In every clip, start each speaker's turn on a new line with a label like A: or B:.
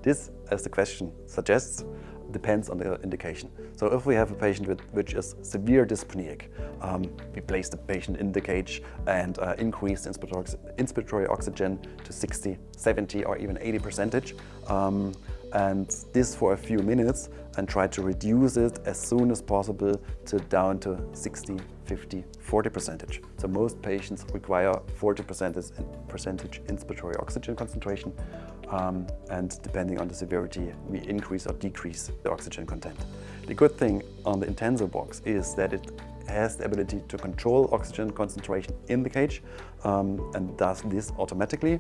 A: This, as the question suggests, depends on the indication. So if we have a patient which is severe dyspneic, we place the patient in the cage and increase the inspiratory oxygen to 60, 70 or even 80%, and this for a few minutes, and try to reduce it as soon as possible down to 60, 50, 40%. So most patients require 40% inspiratory oxygen concentration, and depending on the severity, we increase or decrease the oxygen content. The good thing on the Intenso box is that it has the ability to control oxygen concentration in the cage, and does this automatically.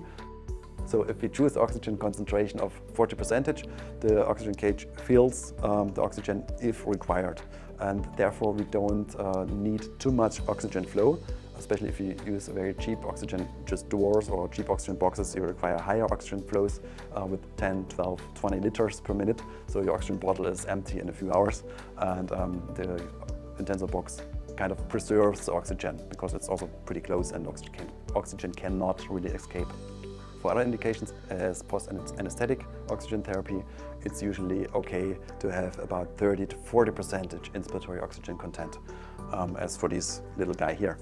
A: So if we choose the oxygen concentration of 40%, the oxygen cage fills the oxygen if required. And therefore we don't need too much oxygen flow, especially if you use a very cheap oxygen, just doors or cheap oxygen boxes, you require higher oxygen flows with 10, 12, 20 liters per minute. So your oxygen bottle is empty in a few hours, and the Intenso box kind of preserves the oxygen because it's also pretty close and oxygen cannot really escape. For other indications, as post-anesthetic oxygen therapy, it's usually okay to have about 30 to 40% inspiratory oxygen content, as for this little guy here.